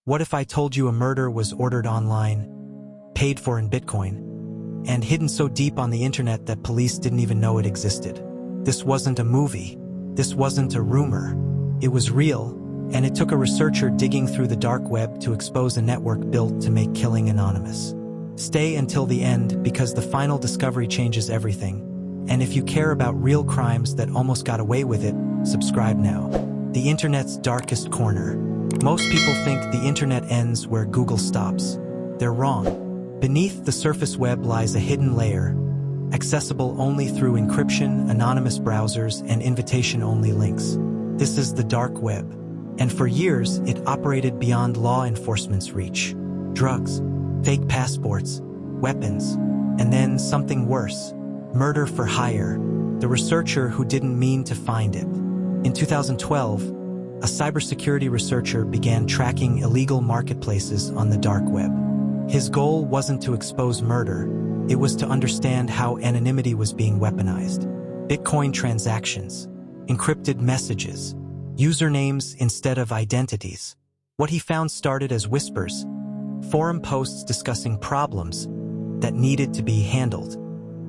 What if I told you a murder was ordered online, paid for in Bitcoin, and hidden so deep on the internet that police didn't even know it existed? This wasn't a movie. This wasn't a rumor. It was real, and it took a researcher digging through the dark web to expose a network built to make killing anonymous. Stay until the end because the final discovery changes everything. And if you care about real crimes that almost got away with it, subscribe now. The internet's darkest corner. Most people think the internet ends where Google stops. They're wrong. Beneath the surface web lies a hidden layer, accessible only through encryption, anonymous browsers, and invitation-only links. This is the dark web. And for years, it operated beyond law enforcement's reach. Drugs, fake passports, weapons, and then something worse, murder for hire, the researcher who didn't mean to find it. In 2012, a cybersecurity researcher began tracking illegal marketplaces on the dark web. His goal wasn't to expose murder, it was to understand how anonymity was being weaponized. Bitcoin transactions, encrypted messages, usernames instead of identities. What he found started as whispers, forum posts discussing problems that needed to be handled.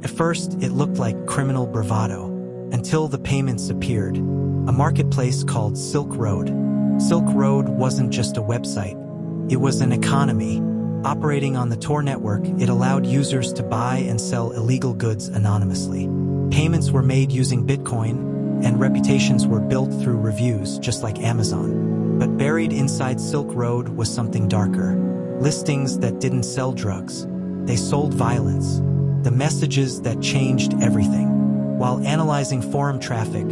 At first, it looked like criminal bravado, until the payments appeared. A marketplace called Silk Road. Silk Road wasn't just a website. It was an economy. Operating on the Tor network, it allowed users to buy and sell illegal goods anonymously. Payments were made using Bitcoin, and reputations were built through reviews, just like Amazon. But buried inside Silk Road was something darker. Listings that didn't sell drugs. They sold violence. The messages that changed everything. While analyzing forum traffic,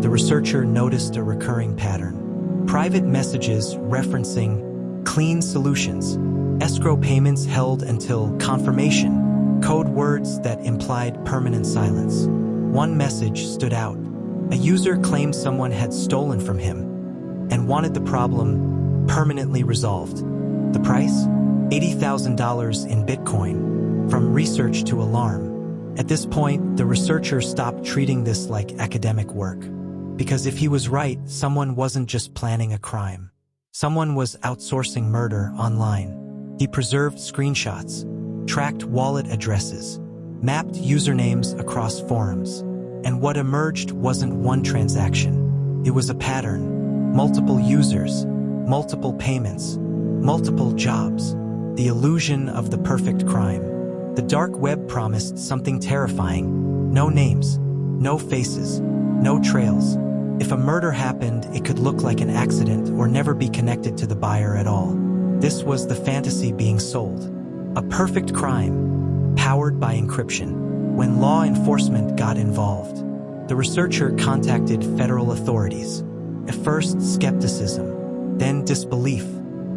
the researcher noticed a recurring pattern. Private messages referencing clean solutions, escrow payments held until confirmation, code words that implied permanent silence. One message stood out. A user claimed someone had stolen from him and wanted the problem permanently resolved. The price? $80,000 in Bitcoin. From research to alarm. At this point, the researcher stopped treating this like academic work. Because if he was right, someone wasn't just planning a crime. Someone was outsourcing murder online. He preserved screenshots, tracked wallet addresses, mapped usernames across forums. And what emerged wasn't one transaction. It was a pattern. Multiple users, multiple payments, multiple jobs. The illusion of the perfect crime. The dark web promised something terrifying. No names, no faces, no trails. If a murder happened, it could look like an accident or never be connected to the buyer at all. This was the fantasy being sold. A perfect crime, powered by encryption. When law enforcement got involved, the researcher contacted federal authorities. At first, skepticism, then disbelief,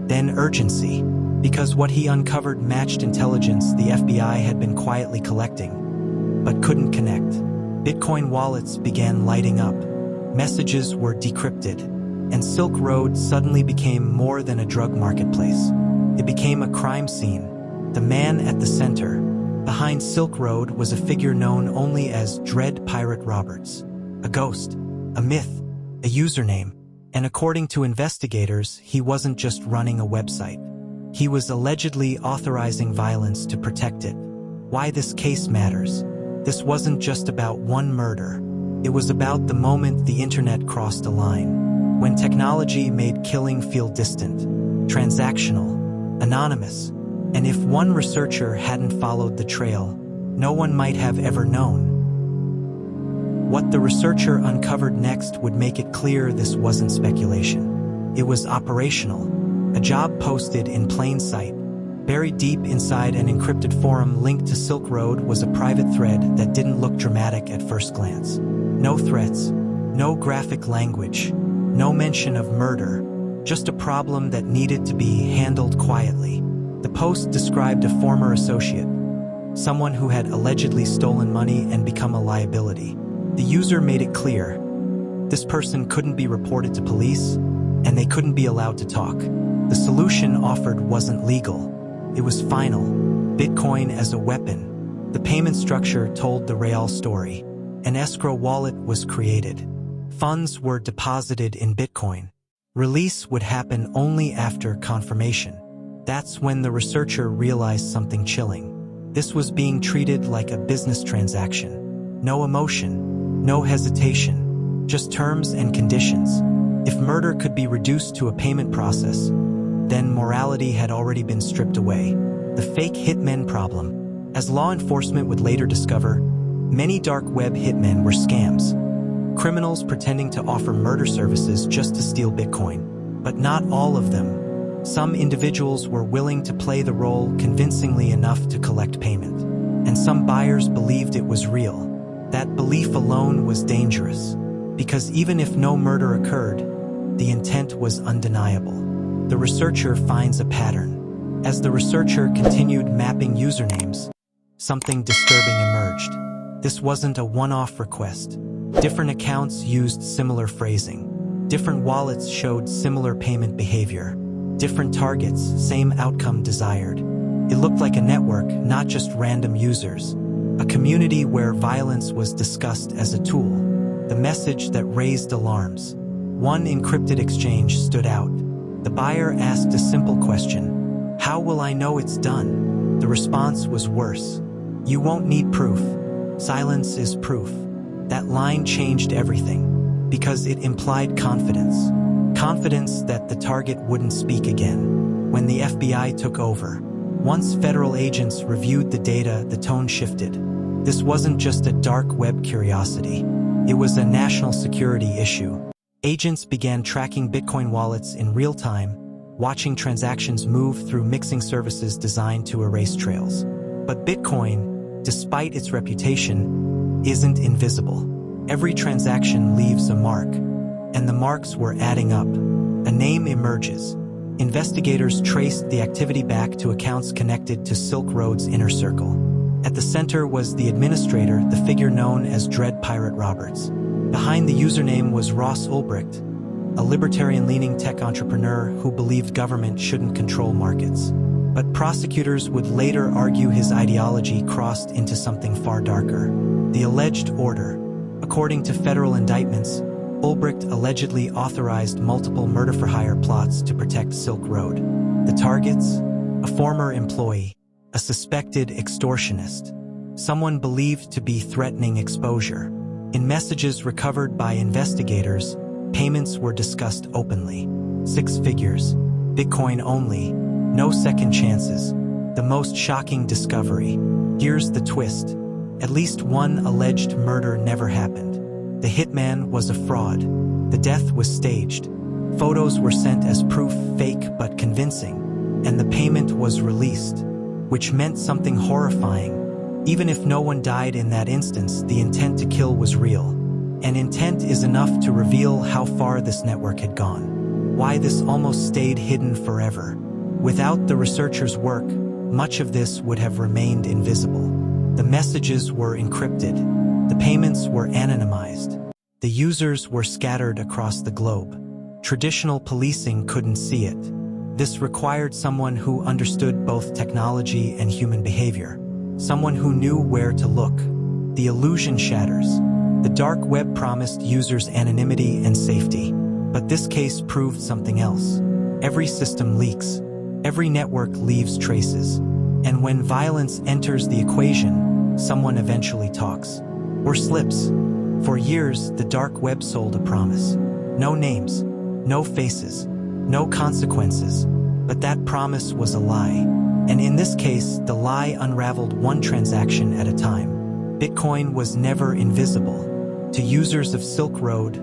then urgency. Because what he uncovered matched intelligence the FBI had been quietly collecting, but couldn't connect. Bitcoin wallets began lighting up. Messages were decrypted, and Silk Road suddenly became more than a drug marketplace. It became a crime scene. The man at the center, behind Silk Road, was a figure known only as Dread Pirate Roberts. A ghost, a myth, a username. And according to investigators, he wasn't just running a website. He was allegedly authorizing violence to protect it. Why this case matters? This wasn't just about one murder. It was about the moment the internet crossed a line. When technology made killing feel distant, transactional, anonymous. And if one researcher hadn't followed the trail, no one might have ever known. What the researcher uncovered next would make it clear this wasn't speculation. It was operational. A job posted in plain sight, buried deep inside an encrypted forum linked to Silk Road, was a private thread that didn't look dramatic at first glance. No threats, no graphic language, no mention of murder, just a problem that needed to be handled quietly. The post described a former associate, someone who had allegedly stolen money and become a liability. The user made it clear this person couldn't be reported to police, and they couldn't be allowed to talk. The solution offered wasn't legal. It was final. Bitcoin as a weapon. The payment structure told the real story. An escrow wallet was created. Funds were deposited in Bitcoin. Release would happen only after confirmation. That's when the researcher realized something chilling. This was being treated like a business transaction. No emotion, no hesitation, just terms and conditions. If murder could be reduced to a payment process, then morality had already been stripped away. The fake hitmen problem. As law enforcement would later discover, many dark web hitmen were scams. Criminals pretending to offer murder services just to steal Bitcoin. But not all of them. Some individuals were willing to play the role convincingly enough to collect payment. And some buyers believed it was real. That belief alone was dangerous, because even if no murder occurred, the intent was undeniable. The researcher finds a pattern. As the researcher continued mapping usernames, something disturbing emerged. This wasn't a one-off request. Different accounts used similar phrasing. Different wallets showed similar payment behavior. Different targets, same outcome desired. It looked like a network, not just random users. A community where violence was discussed as a tool. The message that raised alarms. One encrypted exchange stood out. The buyer asked a simple question: "How will I know it's done?" The response was worse. "You won't need proof. Silence is proof." That line changed everything, because it implied confidence. Confidence that the target wouldn't speak again. When the FBI took over, once federal agents reviewed the data, the tone shifted. This wasn't just a dark web curiosity. It was a national security issue. Agents began tracking Bitcoin wallets in real time, watching transactions move through mixing services designed to erase trails. But Bitcoin, despite its reputation, isn't invisible. Every transaction leaves a mark, and the marks were adding up. A name emerges. Investigators traced the activity back to accounts connected to Silk Road's inner circle. At the center was the administrator, the figure known as Dread Pirate Roberts. Behind the username was Ross Ulbricht, a libertarian-leaning tech entrepreneur who believed government shouldn't control markets. But prosecutors would later argue his ideology crossed into something far darker: the alleged order. According to federal indictments, Ulbricht allegedly authorized multiple murder-for-hire plots to protect Silk Road. The targets? A former employee, a suspected extortionist, someone believed to be threatening exposure. In messages recovered by investigators, payments were discussed openly. 6 figures, Bitcoin only, no second chances. The most shocking discovery. Here's the twist. At least one alleged murder never happened. The hitman was a fraud. The death was staged. Photos were sent as proof, fake but convincing, and the payment was released, which meant something horrifying. Even if no one died in that instance, the intent to kill was real. And intent is enough to reveal how far this network had gone. Why this almost stayed hidden forever. Without the researchers' work, much of this would have remained invisible. The messages were encrypted. The payments were anonymized. The users were scattered across the globe. Traditional policing couldn't see it. This required someone who understood both technology and human behavior. Someone who knew where to look. The illusion shatters. The dark web promised users anonymity and safety. But this case proved something else. Every system leaks. Every network leaves traces. And when violence enters the equation, someone eventually talks. Or slips. For years, the dark web sold a promise. No names, no faces, no consequences. But that promise was a lie. And in this case, the lie unraveled one transaction at a time. Bitcoin was never invisible. To users of Silk Road,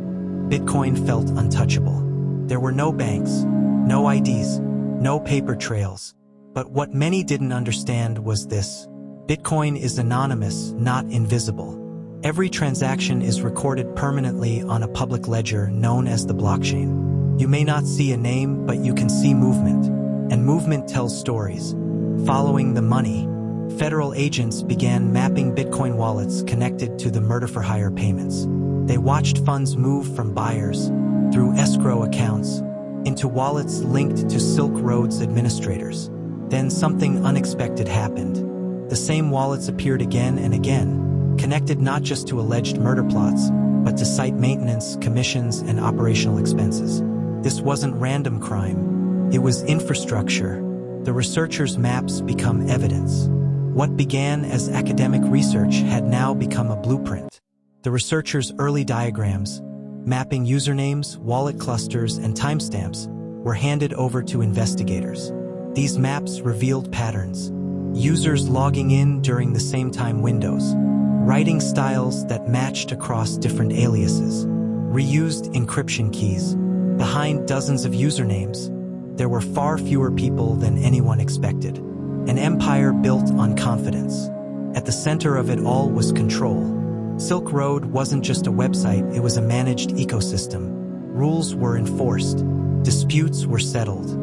Bitcoin felt untouchable. There were no banks, no IDs, no paper trails. But what many didn't understand was this. Bitcoin is anonymous, not invisible. Every transaction is recorded permanently on a public ledger known as the blockchain. You may not see a name, but you can see movement. And movement tells stories. Following the money, federal agents began mapping Bitcoin wallets connected to the murder-for-hire payments. They watched funds move from buyers, through escrow accounts, into wallets linked to Silk Road's administrators. Then something unexpected happened. The same wallets appeared again and again, connected not just to alleged murder plots, but to site maintenance, commissions, and operational expenses. This wasn't random crime. It was infrastructure. The researchers' maps become evidence. What began as academic research had now become a blueprint. The researchers' early diagrams, mapping usernames, wallet clusters, and timestamps, were handed over to investigators. These maps revealed patterns. Users logging in during the same time windows, writing styles that matched across different aliases, reused encryption keys. Behind dozens of usernames, there were far fewer people than anyone expected. An empire built on confidence. At the center of it all was control. Silk Road wasn't just a website, it was a managed ecosystem. Rules were enforced. Disputes were settled.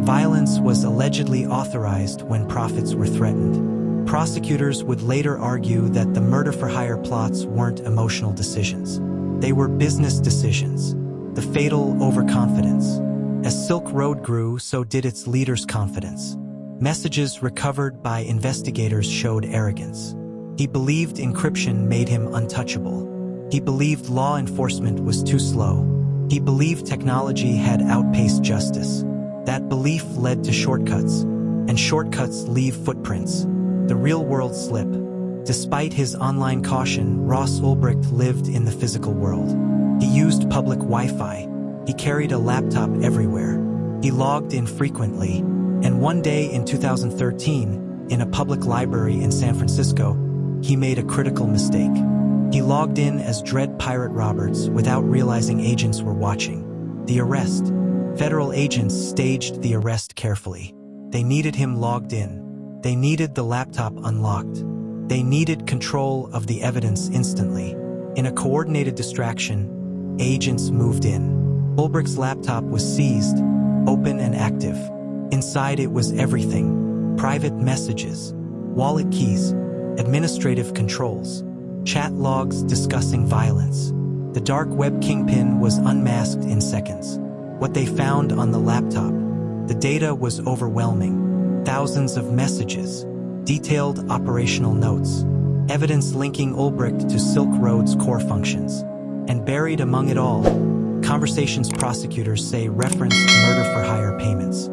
Violence was allegedly authorized when profits were threatened. Prosecutors would later argue that the murder-for-hire plots weren't emotional decisions. They were business decisions. The fatal overconfidence. As Silk Road grew, so did its leaders' confidence. Messages recovered by investigators showed arrogance. He believed encryption made him untouchable. He believed law enforcement was too slow. He believed technology had outpaced justice. That belief led to shortcuts, and shortcuts leave footprints. The real-world slip. Despite his online caution, Ross Ulbricht lived in the physical world. He used public Wi-Fi. He carried a laptop everywhere. He logged in frequently. And one day in 2013, in a public library in San Francisco, he made a critical mistake. He logged in as Dread Pirate Roberts without realizing agents were watching. The arrest. Federal agents staged the arrest carefully. They needed him logged in. They needed the laptop unlocked. They needed control of the evidence instantly. In a coordinated distraction, agents moved in. Ulbricht's laptop was seized, open and active. Inside it was everything: private messages, wallet keys, administrative controls, chat logs discussing violence. The dark web kingpin was unmasked in seconds. What they found on the laptop, the data was overwhelming. Thousands of messages, detailed operational notes, evidence linking Ulbricht to Silk Road's core functions. And buried among it all, conversations prosecutors say referenced murder-for-hire payments.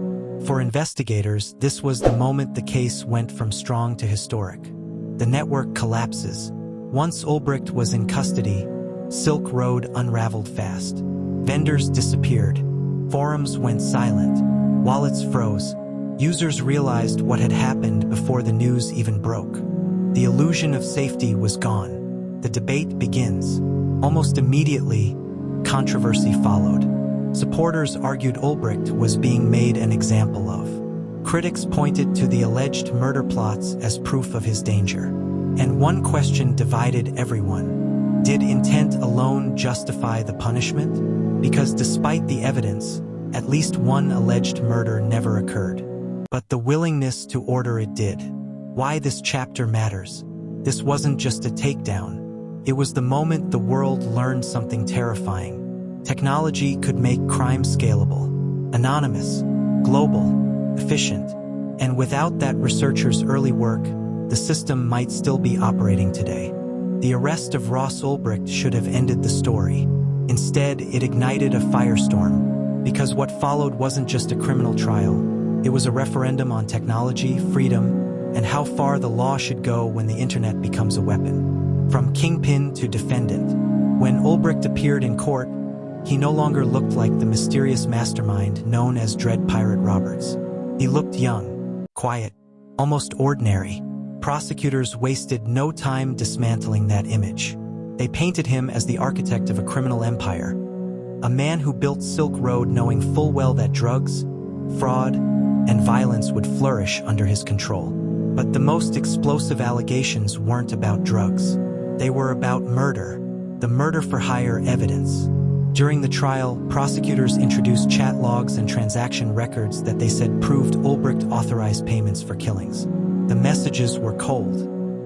For investigators, this was the moment the case went from strong to historic. The network collapses. Once Ulbricht was in custody, Silk Road unraveled fast. Vendors disappeared. Forums went silent. Wallets froze. Users realized what had happened before the news even broke. The illusion of safety was gone. The debate begins. Almost immediately, controversy followed. Supporters argued Ulbricht was being made an example of. Critics pointed to the alleged murder plots as proof of his danger. And one question divided everyone. Did intent alone justify the punishment? Because despite the evidence, at least one alleged murder never occurred. But the willingness to order it did. Why this chapter matters. This wasn't just a takedown. It was the moment the world learned something terrifying. Technology could make crime scalable, anonymous, global, efficient. And without that researcher's early work, the system might still be operating today. The arrest of Ross Ulbricht should have ended the story. Instead, it ignited a firestorm, because what followed wasn't just a criminal trial. It was a referendum on technology, freedom, and how far the law should go when the internet becomes a weapon. From kingpin to defendant. When Ulbricht appeared in court, he no longer looked like the mysterious mastermind known as Dread Pirate Roberts. He looked young, quiet, almost ordinary. Prosecutors wasted no time dismantling that image. They painted him as the architect of a criminal empire, a man who built Silk Road knowing full well that drugs, fraud, and violence would flourish under his control. But the most explosive allegations weren't about drugs. They were about murder, the murder-for-hire evidence. During the trial, prosecutors introduced chat logs and transaction records that they said proved Ulbricht authorized payments for killings. The messages were cold,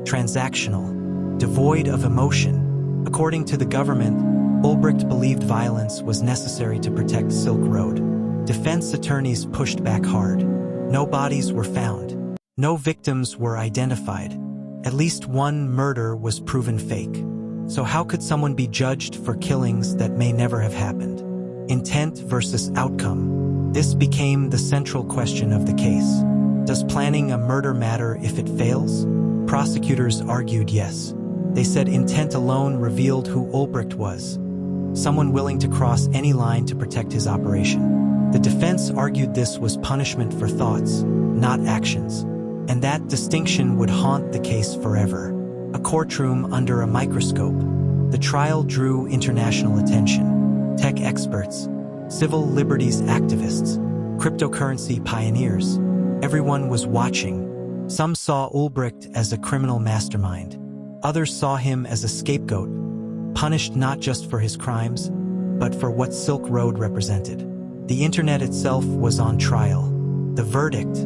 transactional, devoid of emotion. According to the government, Ulbricht believed violence was necessary to protect Silk Road. Defense attorneys pushed back hard. No bodies were found. No victims were identified. At least one murder was proven fake. So how could someone be judged for killings that may never have happened? Intent versus outcome. This became the central question of the case. Does planning a murder matter if it fails? Prosecutors argued yes. They said intent alone revealed who Ulbricht was, someone willing to cross any line to protect his operation. The defense argued this was punishment for thoughts, not actions, and that distinction would haunt the case forever. A courtroom under a microscope. The trial drew international attention. Tech experts, civil liberties activists, cryptocurrency pioneers. Everyone was watching. Some saw Ulbricht as a criminal mastermind. Others saw him as a scapegoat, punished not just for his crimes, but for what Silk Road represented. The internet itself was on trial. The verdict.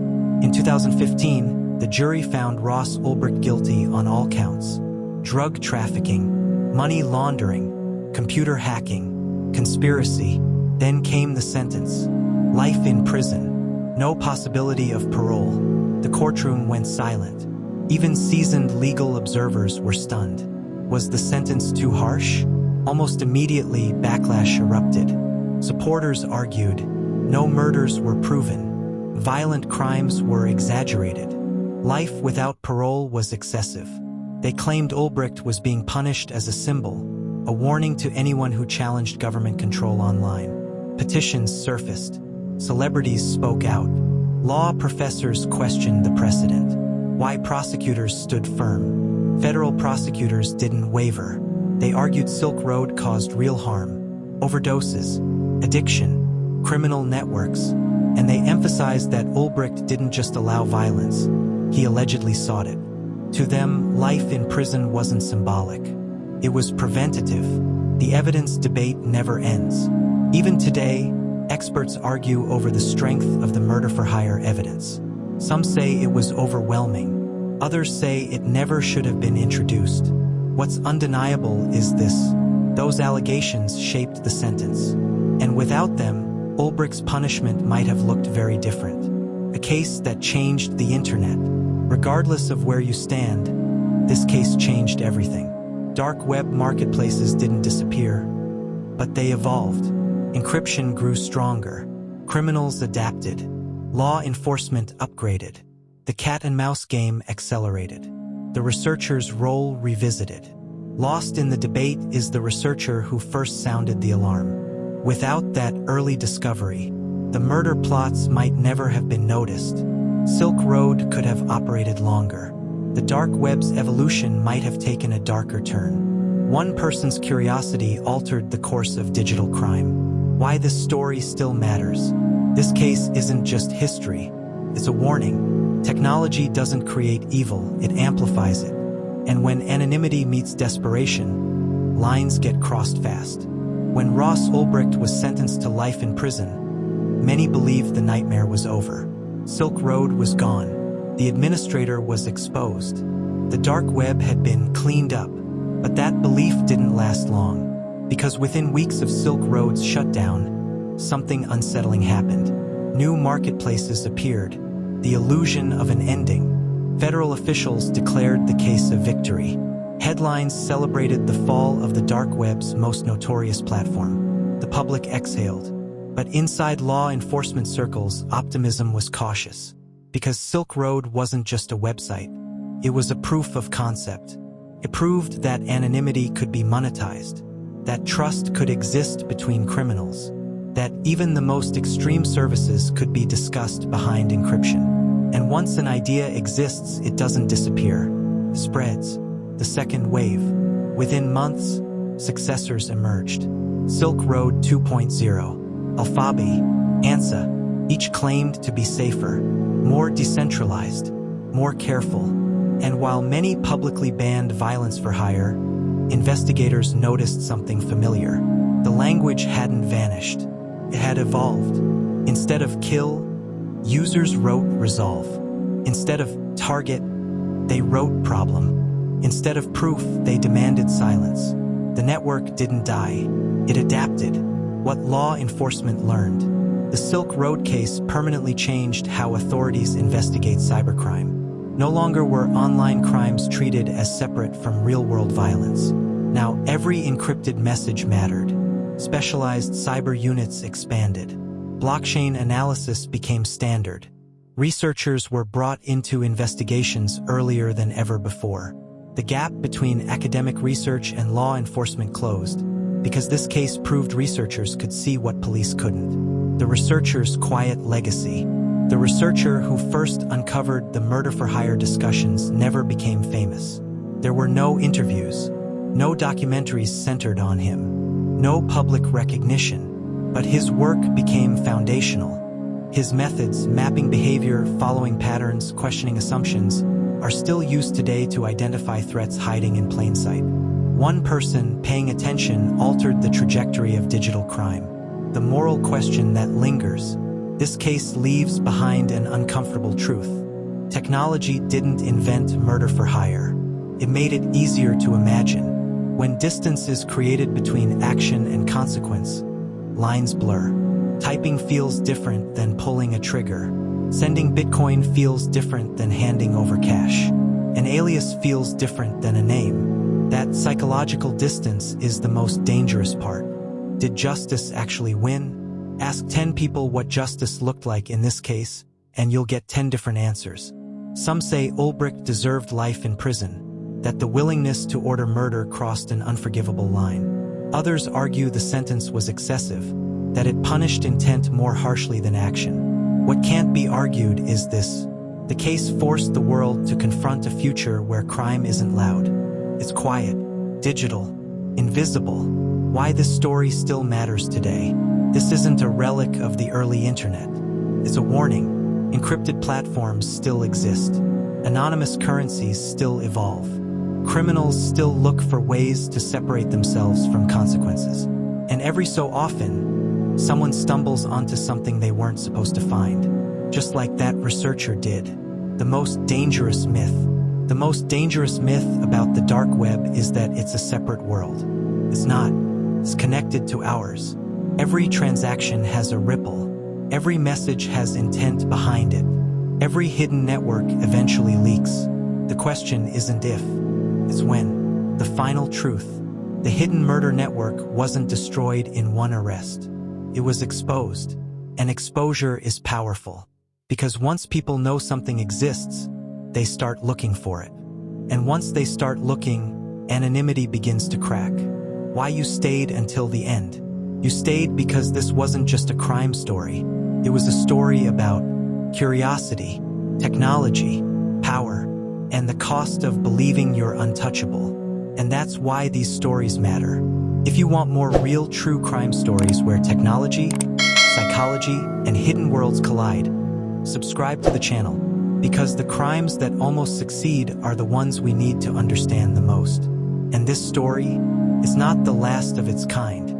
In 2015, the jury found Ross Ulbricht guilty on all counts: drug trafficking, money laundering, computer hacking, conspiracy. Then came the sentence: life in prison, no possibility of parole. The courtroom went silent. Even seasoned legal observers were stunned. Was the sentence too harsh? Almost immediately, backlash erupted. Supporters argued no murders were proven. Violent crimes were exaggerated. Life without parole was excessive. They claimed Ulbricht was being punished as a symbol, a warning to anyone who challenged government control online. Petitions surfaced. Celebrities spoke out. Law professors questioned the precedent. Why prosecutors stood firm. Federal prosecutors didn't waver. They argued Silk Road caused real harm: overdoses, addiction, criminal networks, and they emphasized that Ulbricht didn't just allow violence, he allegedly sought it. To them, life in prison wasn't symbolic. It was preventative. The evidence debate never ends. Even today, experts argue over the strength of the murder-for-hire evidence. Some say it was overwhelming. Others say it never should have been introduced. What's undeniable is this: those allegations shaped the sentence. And without them, Ulbricht's punishment might have looked very different. A case that changed the internet. Regardless of where you stand, this case changed everything. Dark web marketplaces didn't disappear, but they evolved. Encryption grew stronger. Criminals adapted. Law enforcement upgraded. The cat-and-mouse game accelerated. The researcher's role revisited. Lost in the debate is the researcher who first sounded the alarm. Without that early discovery, the murder plots might never have been noticed. Silk Road could have operated longer. The dark web's evolution might have taken a darker turn. One person's curiosity altered the course of digital crime. Why this story still matters. This case isn't just history, it's a warning. Technology doesn't create evil, it amplifies it. And when anonymity meets desperation, lines get crossed fast. When Ross Ulbricht was sentenced to life in prison, many believed the nightmare was over. Silk Road was gone. The administrator was exposed. The dark web had been cleaned up. But that belief didn't last long, because within weeks of Silk Road's shutdown, something unsettling happened. New marketplaces appeared, the illusion of an ending. Federal officials declared the case a victory. Headlines celebrated the fall of the dark web's most notorious platform. The public exhaled. But inside law enforcement circles, optimism was cautious. Because Silk Road wasn't just a website, it was a proof of concept. It proved that anonymity could be monetized, that trust could exist between criminals, that even the most extreme services could be discussed behind encryption. And once an idea exists, it doesn't disappear. It spreads. The second wave. Within months, successors emerged. Silk Road 2.0, Alphabi, ANSA, each claimed to be safer, more decentralized, more careful. And while many publicly banned violence for hire, investigators noticed something familiar. The language hadn't vanished. It had evolved. Instead of kill, users wrote resolve. Instead of target, they wrote problem. Instead of proof, they demanded silence. The network didn't die. It adapted. What law enforcement learned. The Silk Road case permanently changed how authorities investigate cybercrime. No longer were online crimes treated as separate from real-world violence. Now every encrypted message mattered. Specialized cyber units expanded. Blockchain analysis became standard. Researchers were brought into investigations earlier than ever before. The gap between academic research and law enforcement closed, because this case proved researchers could see what police couldn't. The researcher's quiet legacy. The researcher who first uncovered the murder-for-hire discussions never became famous. There were no interviews, no documentaries centered on him, no public recognition, but his work became foundational. His methods, mapping behavior, following patterns, questioning assumptions, are still used today to identify threats hiding in plain sight. One person paying attention altered the trajectory of digital crime. The moral question that lingers. This case leaves behind an uncomfortable truth. Technology didn't invent murder for hire. It made it easier to imagine. When distance is created between action and consequence, lines blur. Typing feels different than pulling a trigger. Sending Bitcoin feels different than handing over cash. An alias feels different than a name. That psychological distance is the most dangerous part. Did justice actually win? Ask 10 people what justice looked like in this case, and you'll get 10 different answers. Some say Ulbricht deserved life in prison, that the willingness to order murder crossed an unforgivable line. Others argue the sentence was excessive, that it punished intent more harshly than action. What can't be argued is this. The case forced the world to confront a future where crime isn't loud. It's quiet, digital, invisible. Why this story still matters today. This isn't a relic of the early internet. It's a warning. Encrypted platforms still exist. Anonymous currencies still evolve. Criminals still look for ways to separate themselves from consequences. And every so often, someone stumbles onto something they weren't supposed to find. Just like that researcher did. The most dangerous myth. The most dangerous myth about the dark web is that it's a separate world. It's not. It's connected to ours. Every transaction has a ripple. Every message has intent behind it. Every hidden network eventually leaks. The question isn't if, it's when. The final truth. The hidden murder network wasn't destroyed in one arrest. It was exposed. And exposure is powerful. Because once people know something exists, they start looking for it. And once they start looking, anonymity begins to crack. Why you stayed until the end. You stayed because this wasn't just a crime story. It was a story about curiosity, technology, power, and the cost of believing you're untouchable. And that's why these stories matter. If you want more real true crime stories where technology, psychology, and hidden worlds collide, subscribe to the channel, because the crimes that almost succeed are the ones we need to understand the most. And this story is not the last of its kind.